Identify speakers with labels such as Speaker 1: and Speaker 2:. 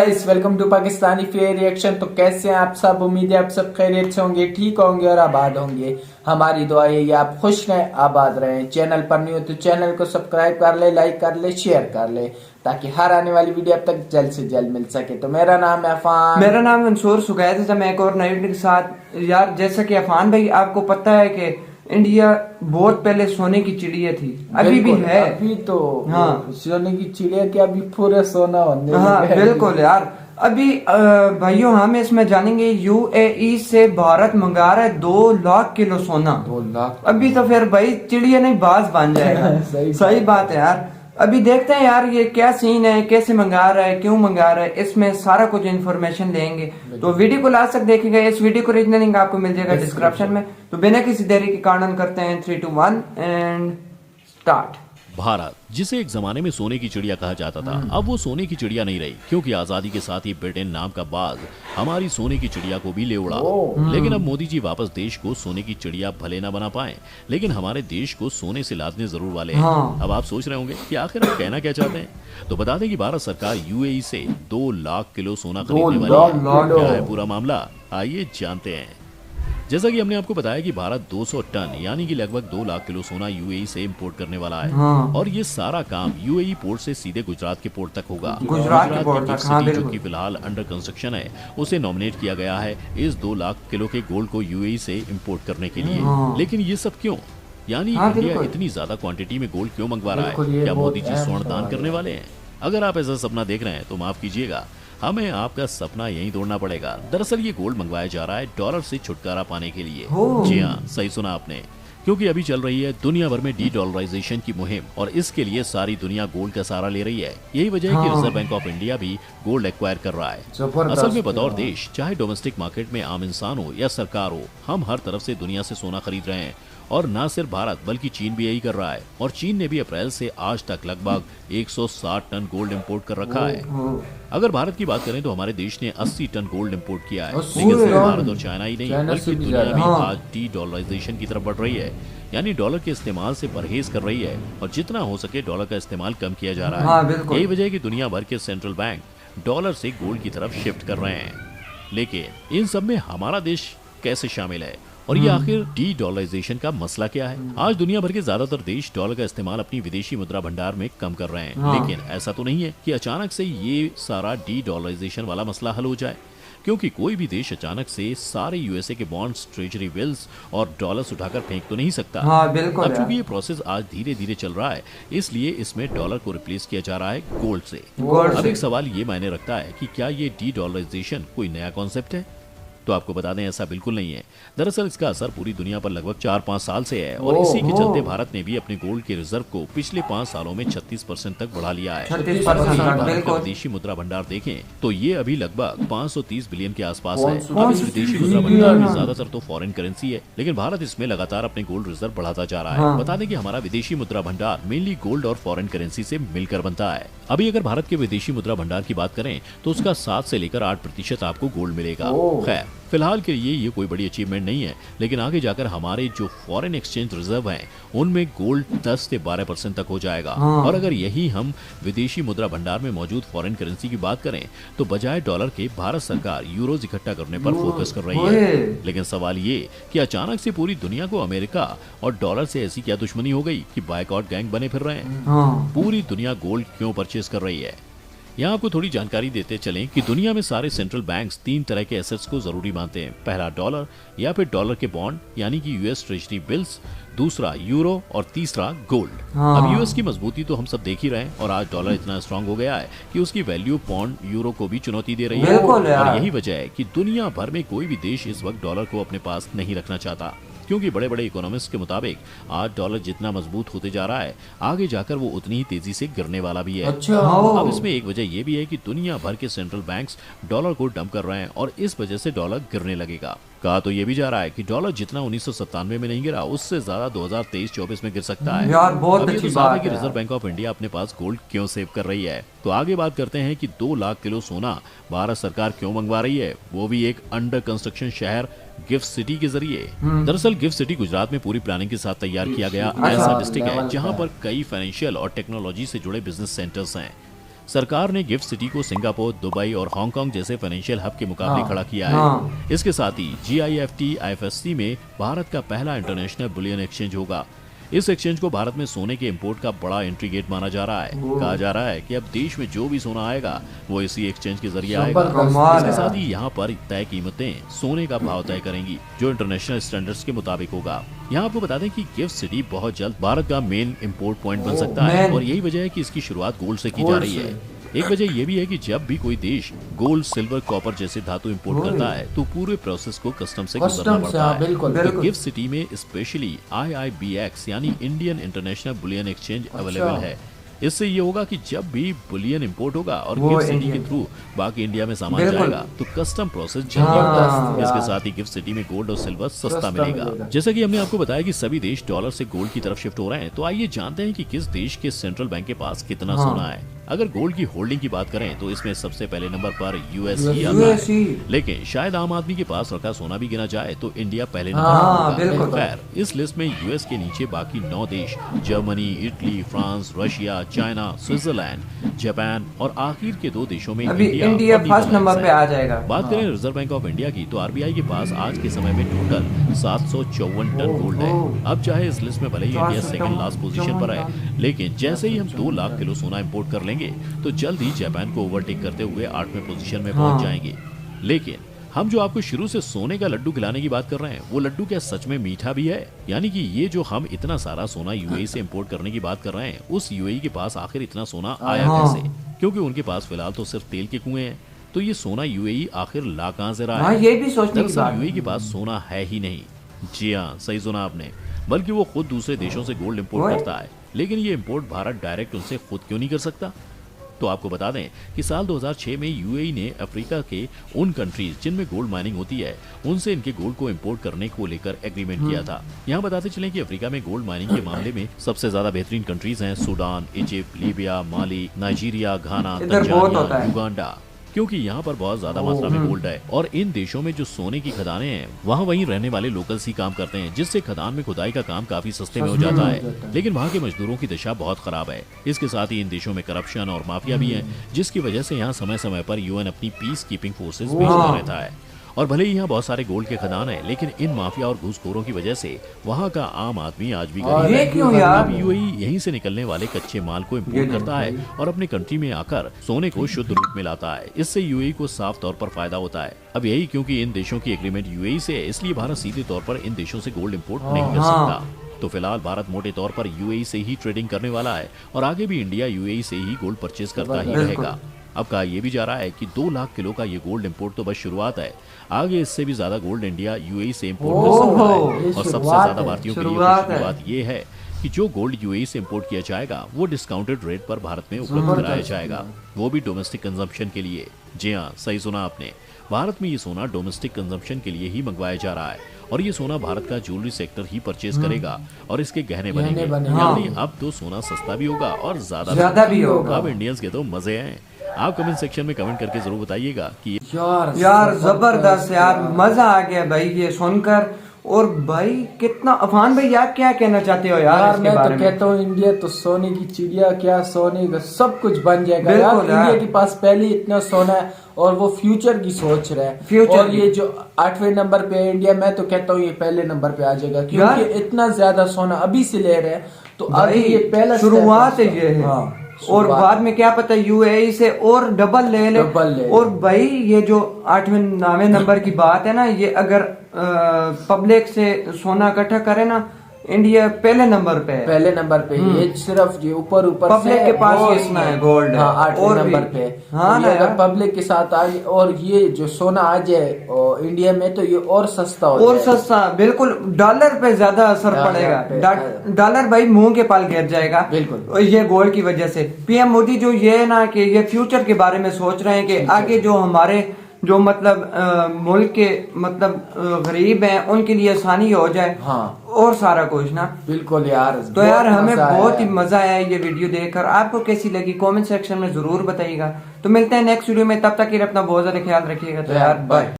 Speaker 1: Guys welcome to Pakistani fair reaction. तो कैसे हैं आप सब? उम्मीद है आप सब खैरियत से होंगे, ठीक होंगे और आबाद होंगे। हमारी दुआ है ये आप खुश रहें, आबाद रहें। चैनल पर नहीं हो तो चैनल को सब्सक्राइब कर ले, लाइक कर ले, शेयर कर ले, ताकि हर आने वाली वीडियो अब तक जल्द से जल्द मिल सके। तो मेरा नाम है अफान।
Speaker 2: मेरा नाम मंसूर सुगैद है। मैं एक और नई वीडियो के साथ। यार जैसा कि अफान भाई आपको पता है कि इंडिया बहुत पहले सोने की चिड़िया थी, अभी भी है।
Speaker 1: अभी तो
Speaker 2: हाँ,
Speaker 1: सोने की चिड़िया क्या अभी पूरे सोना होने
Speaker 2: हाँ
Speaker 1: लगा है।
Speaker 2: बिल्कुल यार। अभी भाइयों हम इसमें जानेंगे यूएई से भारत मंगा रहा है 2 लाख किलो सोना।
Speaker 1: 2 लाख
Speaker 2: अभी तो फिर भाई चिड़िया नहीं बाज बन जाएगा। सही बात है यार। अभी देखते हैं यार ये क्या सीन है, कैसे मंगा रहा है, क्यों मंगा रहा है, इसमें सारा कुछ इन्फॉर्मेशन लेंगे। तो वीडियो को लास्ट तक देखिएगा। इस वीडियो को ओरिजिनल लिंक आपको मिल जाएगा डिस्क्रिप्शन में। तो बिना किसी देरी के कारण करते हैं 3, 2, 1 एंड स्टार्ट।
Speaker 3: भारत, जिसे एक जमाने में सोने की चिड़िया कहा जाता था, अब वो सोने की चिड़िया नहीं रही, क्योंकि आजादी के साथ ही ब्रिटेन नाम का बाज हमारी सोने की चिड़िया को भी ले उड़ा। लेकिन अब मोदी जी वापस देश को सोने की चिड़िया भले ना बना पाए, लेकिन हमारे देश को सोने से लादने जरूर वाले हैं। अब आप सोच रहे होंगे कि आखिर आप कहना क्या चाहते हैं। तो बता दें कि भारत सरकार यूएई से 2 लाख किलो सोना खरीदने वाली है। क्या है पूरा मामला, आइए जानते हैं। जैसा कि हमने आपको बताया कि भारत 200 टन यानी कि लगभग 2 लाख किलो सोना यूएई से इंपोर्ट करने वाला है। और ये सारा काम यूएई पोर्ट से सीधे गुजरात के पोर्ट तक होगा।
Speaker 2: गुजरात के पोर्ट तक, हाँ,
Speaker 3: जो कि फिलहाल अंडर कंस्ट्रक्शन है, उसे नॉमिनेट किया गया है इस 2 लाख किलो के गोल्ड को यूएई से इंपोर्ट करने के लिए। लेकिन ये सब क्यों, यानी इंडिया इतनी ज्यादा क्वांटिटी में गोल्ड क्यों मंगवा रहा है? क्या मोदी जी स्वर्ण दान करने वाले हैं? अगर आप ऐसा सपना देख रहे हैं तो माफ कीजिएगा, हमें आपका सपना यहीं तोड़ना पड़ेगा। दरअसल ये गोल्ड मंगवाया जा रहा है डॉलर से छुटकारा पाने के लिए। जी हाँ, सही सुना आपने, क्योंकि अभी चल रही है दुनिया भर में डी डॉलराइजेशन की मुहिम और इसके लिए सारी दुनिया गोल्ड का सहारा ले रही है। यही वजह है कि रिजर्व बैंक ऑफ इंडिया भी गोल्ड एक्वायर कर रहा है। असल में बतौर देश, चाहे डोमेस्टिक मार्केट में आम इंसान हो या सरकार हो, हम हर तरफ से दुनिया से सोना खरीद रहे हैं। और न सिर्फ भारत बल्कि चीन भी यही कर रहा है। और चीन ने भी अप्रैल से आज तक लगभग 160 टन गोल्ड इंपोर्ट कर रखा है। अगर भारत की बात करें तो हमारे देश ने 80 टन गोल्ड इंपोर्ट किया है। लेकिन सिर्फ भारत और चाइना ही नहीं, बल्कि दुनिया भी आज डी डॉलराइजेशन की तरफ बढ़ रही है, यानी डॉलर के इस्तेमाल से परहेज कर रही है और जितना हो सके डॉलर का इस्तेमाल कम किया जा रहा है। यही वजह है कि दुनिया भर के सेंट्रल बैंक डॉलर से गोल्ड की तरफ शिफ्ट कर रहे हैं। लेकिन इन सब में हमारा देश कैसे शामिल है और ये आखिर डी डॉलराइजेशन का मसला क्या है? आज दुनिया भर के ज्यादातर देश डॉलर का इस्तेमाल अपनी विदेशी मुद्रा भंडार में कम कर रहे हैं। लेकिन ऐसा तो नहीं है कि अचानक से ये सारा डी डॉलराइजेशन वाला मसला हल हो जाए, क्योंकि कोई भी देश अचानक से सारे यूएसए के बॉन्ड्स, ट्रेजरी बिल्स और डॉलर्स उठाकर फेंक तो नहीं सकता।
Speaker 2: बिल्कुल।
Speaker 3: अब चूंकि ये प्रोसेस आज धीरे धीरे चल रहा है, इसलिए इसमें डॉलर को रिप्लेस किया जा रहा है गोल्ड से। अब एक सवाल ये मायने रखता है कि क्या ये डी डॉलराइजेशन कोई नया कॉन्सेप्ट है? तो आपको बता दें ऐसा बिल्कुल नहीं है। दरअसल इसका असर पूरी दुनिया पर लगभग 4-5 साल से है और इसी के चलते भारत ने भी अपने गोल्ड के रिजर्व को पिछले 5 सालों में 36% तक बढ़ा लिया है। विदेशी मुद्रा भंडार देखें तो ये अभी लगभग 530 बिलियन के आसपास है। अब इस विदेशी मुद्रा भंडार में ज्यादातर तो फॉरेन करेंसी है, लेकिन भारत इसमें लगातार अपने गोल्ड रिजर्व बढ़ाता जा रहा है। बता दें कि हमारा विदेशी मुद्रा भंडार मेनली गोल्ड और फॉरेन करेंसी से मिलकर बनता है। अभी अगर भारत के विदेशी मुद्रा भंडार की बात करें तो उसका 7 से लेकर 8% आपको गोल्ड मिलेगा। खैर, फिलहाल के लिए ये कोई बड़ी अचीवमेंट नहीं है, लेकिन आगे जाकर हमारे जो फॉरेन एक्सचेंज रिजर्व हैं, उनमें गोल्ड 10 से 12% तक हो जाएगा। और अगर यही हम विदेशी मुद्रा भंडार में मौजूद फॉरेन करेंसी की बात करें तो बजाय डॉलर के भारत सरकार यूरोज इकट्ठा करने पर फोकस कर रही है। लेकिन सवाल ये कि अचानक से पूरी दुनिया को अमेरिका और डॉलर से ऐसी क्या दुश्मनी हो गई कि बायकॉट गैंग बने फिर रहे हैं? पूरी दुनिया गोल्ड क्यों परचेज कर रही है? यहाँ आपको थोड़ी जानकारी देते चलें कि दुनिया में सारे सेंट्रल बैंक्स 3 तरह के एसेट्स को जरूरी मानते हैं। पहला डॉलर या फिर डॉलर के बॉन्ड यानी कि यूएस ट्रेजरी बिल्स, दूसरा यूरो और तीसरा गोल्ड। अब यूएस की मजबूती तो हम सब देख ही रहे हैं और आज डॉलर इतना स्ट्रांग हो गया है कि उसकी वैल्यू पौंड यूरो को भी चुनौती दे रही है। और यही वजह है कि दुनिया भर में कोई भी देश इस वक्त डॉलर को अपने पास नहीं रखना चाहता, क्योंकि बड़े बड़े इकोनॉमिस्ट के मुताबिक आज डॉलर जितना मजबूत होते जा रहा है, आगे जाकर वो उतनी ही तेजी से गिरने वाला भी है। अब इसमें एक वजह ये भी है कि दुनिया भर के सेंट्रल बैंक्स डॉलर को डंप कर रहे हैं और इस वजह से डॉलर गिरने लगेगा। कहा तो ये भी जा रहा है कि डॉलर जितना 1997 में नहीं गिरा, उससे ज्यादा 2023-24 में गिर सकता है।
Speaker 2: यार बहुत अच्छी बात है
Speaker 3: कि रिजर्व बैंक ऑफ इंडिया अपने पास गोल्ड क्यों सेव कर रही है। तो आगे बात करते हैं कि 2 लाख किलो सोना भारत सरकार क्यों मंगवा रही है, वो भी एक अंडर कंस्ट्रक्शन शहर गिफ्ट सिटी के जरिए। दरअसल गिफ्ट सिटी गुजरात में पूरी प्लानिंग के साथ तैयार किया गया ऐसा डिस्ट्रिक्ट है जहां पर कई फाइनेंशियल और टेक्नोलॉजी से जुड़े बिजनेस सेंटर्स हैं। सरकार ने गिफ्ट सिटी को सिंगापुर, दुबई और हांगकांग जैसे फाइनेंशियल हब के मुकाबले खड़ा किया है।
Speaker 2: हाँ।
Speaker 3: इसके साथ ही GIFT IFSC में भारत का पहला इंटरनेशनल बुलियन एक्सचेंज होगा। इस एक्सचेंज को भारत में सोने के इंपोर्ट का बड़ा एंट्री गेट माना जा रहा है। कहा जा रहा है कि अब देश में जो भी सोना आएगा वो इसी एक्सचेंज के जरिए आएगा। इसके साथ ही यहाँ पर तय कीमतें सोने का भाव तय करेंगी जो इंटरनेशनल स्टैंडर्ड्स के मुताबिक होगा। यहाँ आपको बता दें कि गिफ्ट सिटी बहुत जल्द भारत का मेन इंपोर्ट पॉइंट बन सकता है और यही वजह है कि इसकी शुरुआत गोल्ड से की जा रही है। एक वजह यह भी है कि जब भी कोई देश गोल्ड, सिल्वर, कॉपर जैसे धातु इंपोर्ट करता है तो पूरे प्रोसेस को कस्टम से गुजरना पड़ता है। तो गिफ्ट सिटी में स्पेशली IIBX यानी Indian international bullion exchange available है। इससे ये होगा कि जब भी बुलियन इंपोर्ट होगा और गिफ्ट सिटी के थ्रू बाकी इंडिया में सामान जाएगा तो कस्टम प्रोसेस जल्दी होगा। इसके साथ ही गिफ्ट सिटी में गोल्ड और सिल्वर सस्ता मिलेगा। जैसा कि हमने आपको बताया कि सभी देश डॉलर से गोल्ड की तरफ शिफ्ट हो रहे हैं, तो आइए जानते हैं कि किस देश के सेंट्रल बैंक के पास कितना सोना है। अगर गोल्ड की होल्डिंग की बात करें तो इसमें सबसे पहले नंबर पर US ही आता है, लेकिन शायद आम आदमी के पास रखा सोना भी गिना जाए तो इंडिया पहले नंबर पर। खैर, इस लिस्ट में US के नीचे बाकी 9 देश Germany, Italy, France, Russia, China, Switzerland, Japan और आखिर के 2 देशों में
Speaker 2: इंडिया फर्स्ट नंबर पे आ जाएगा।
Speaker 3: बात करें रिजर्व बैंक ऑफ इंडिया की तो RBI के पास आज के समय में टोटल 754 टन गोल्ड है। अब चाहे इस लिस्ट में भले ही इंडिया सेकंड लास्ट पोजीशन पर है, लेकिन जैसे ही हम 2 लाख किलो सोना इंपोर्ट कर लेंगे तो जल्द ही जापान को ओवरटेक करते हुए 8वें पोजीशन में पहुंच जाएंगे। लेकिन हम जो आपको शुरू से सोने का लड्डू खिलाने की बात कर रहे हैं, वो लड्डू क्या सच में मीठा भी है? यानी कि ये जो हम इतना सारा सोना UAE से इंपोर्ट करने की बात कर रहे हैं, उस UAE के पास आखिर इतना सोना आया कैसे? क्योंकि उनके पास फिलहाल तो सिर्फ तेल के कुएं हैं, तो ये सोना UAE आखिर ला कहां से रहा है?
Speaker 2: ये भी सोचने की बात।
Speaker 3: UAE के पास सोना है ही नहीं। जी हाँ, सही सुना आपने, बल्कि वो खुद दूसरे देशों से गोल्ड इंपोर्ट करता है। लेकिन ये इंपोर्ट भारत डायरेक्ट उनसे खुद क्यों नहीं कर सकता? तो आपको बता दें कि साल 2006 में UAE ने अफ्रीका के उन कंट्रीज जिनमें गोल्ड माइनिंग होती है उनसे इनके गोल्ड को इंपोर्ट करने को लेकर एग्रीमेंट किया था। यहाँ बताते चलें कि अफ्रीका में गोल्ड माइनिंग के मामले में सबसे ज्यादा बेहतरीन कंट्रीज हैं सूडान, इजिप्ट, लीबिया, माली, नाइजीरिया, घाना, तंजानिया, युगांडा, क्योंकि यहाँ पर बहुत ज्यादा मात्रा में गोल्ड है। और इन देशों में जो सोने की खदानें हैं वहाँ वहीं रहने वाले लोकल्स ही काम करते हैं, जिससे खदान में खुदाई का काम काफी सस्ते में हो जाता है। लेकिन वहाँ के मजदूरों की दशा बहुत खराब है। इसके साथ ही इन देशों में करप्शन और माफिया भी है, जिसकी वजह से यहाँ समय समय पर UN अपनी पीस कीपिंग फोर्सेज भेजता रहता है। और भले ही यहाँ बहुत सारे गोल्ड के खदान हैं, लेकिन इन माफिया और घूसखोरों की वजह से वहाँ का आम आदमी आज भी गरीब है।
Speaker 2: क्यों यार?
Speaker 3: UAE यहीं से निकलने वाले कच्चे माल को इंपोर्ट करता है और अपने कंट्री में आकर सोने को शुद्ध रूप में लाता है। इससे UAE को साफ तौर पर फायदा होता है। अब यही क्योंकि इन देशों की एग्रीमेंट UAE से है, इसलिए भारत सीधे तौर पर इन देशों से गोल्ड इंपोर्ट नहीं कर सकता। तो फिलहाल भारत मोटे तौर पर UAE से ही ट्रेडिंग करने वाला है और आगे भी इंडिया UAE से ही गोल्ड परचेज करता ही रहेगा। अब कहा यह भी जा रहा है कि 2 लाख किलो का ये गोल्ड इंपोर्ट तो बस शुरुआत है, आगे इससे भी ज्यादा गोल्ड इंडिया UAE से इंपोर्ट कर सकता है। और सबसे ज्यादा भारतीयों के लिए खुशी की बात यह है कि जो गोल्ड UAE से इंपोर्ट किया जाएगा वो डिस्काउंटेड रेट पर भारत में उपलब्ध कराया जाएगा, वो भी डोमेस्टिक कंजम्पशन के लिए। जी हाँ, सही सुना आपने, भारत में ये सोना डोमेस्टिक कंजम्पशन के लिए ही मंगवाया जा रहा है और ये सोना भारत का ज्वेलरी सेक्टर ही परचेज करेगा और इसके गहने बनेंगे। यानी अब तो सोना सस्ता भी होगा और ज्यादा भी होगा। अब इंडियंस के तो मजे हैं। आप कमेंट सेक्शन में कमेंट करके जरूर बताइएगा कि
Speaker 2: यार जबरदस्त यार, मजा आ गया भाई ये सुनकर। और भाई कितना अफान भाई, आप क्या कहना चाहते हो यार?
Speaker 1: मैं तो कहता हूँ इंडिया तो सोने की चिड़िया, क्या सोने का सब कुछ बन जाएगा यार। इंडिया के पास पहले इतना सोना है और वो फ्यूचर की सोच रहा है। और ये जो 8वें नंबर पे है इंडिया, मैं तो कहता हूँ ये पहले नंबर पे आ जाएगा, क्योंकि इतना ज्यादा सोना अभी से ले रहे हैं। तो आगे ये पहला
Speaker 2: शुरुआत है ये है। और बाद में क्या पता UAE से और डबल ले। और भाई ये जो 8वें नंबर की बात है ना, ये अगर पब्लिक से सोना इकट्ठा करे ना, इंडिया पहले नंबर पे है।
Speaker 1: पहले नंबर पे ये सिर्फ ये ऊपर
Speaker 2: पब्लिक के पास ये इतना है गोल्ड।
Speaker 1: हाँ, 8वें नंबर पे। हाँ, अगर पब्लिक के साथ आ और ये जो सोना आ जाए इंडिया में तो ये और सस्ता हो
Speaker 2: और सस्ता, बिल्कुल डॉलर पे ज्यादा असर पड़ेगा। डॉलर भाई मुंह के पाल गिर जाएगा बिल्कुल, ये गोल्ड की वजह से। PM मोदी जो ये है ना कि ये फ्यूचर के बारे में सोच रहे हैं कि आगे जो हमारे जो मतलब मुल्क के मतलब गरीब हैं उनके लिए आसानी हो जाए।
Speaker 1: हाँ,
Speaker 2: और सारा कुछ ना।
Speaker 1: बिल्कुल यार।
Speaker 2: तो यार हमें बहुत ही मजा आया ये वीडियो देखकर। आपको कैसी लगी कमेंट सेक्शन में जरूर बताइएगा। तो मिलते हैं नेक्स्ट वीडियो में, तब तक के लिए अपना बहुत ज्यादा ख्याल रखिएगा। तो यार बाय।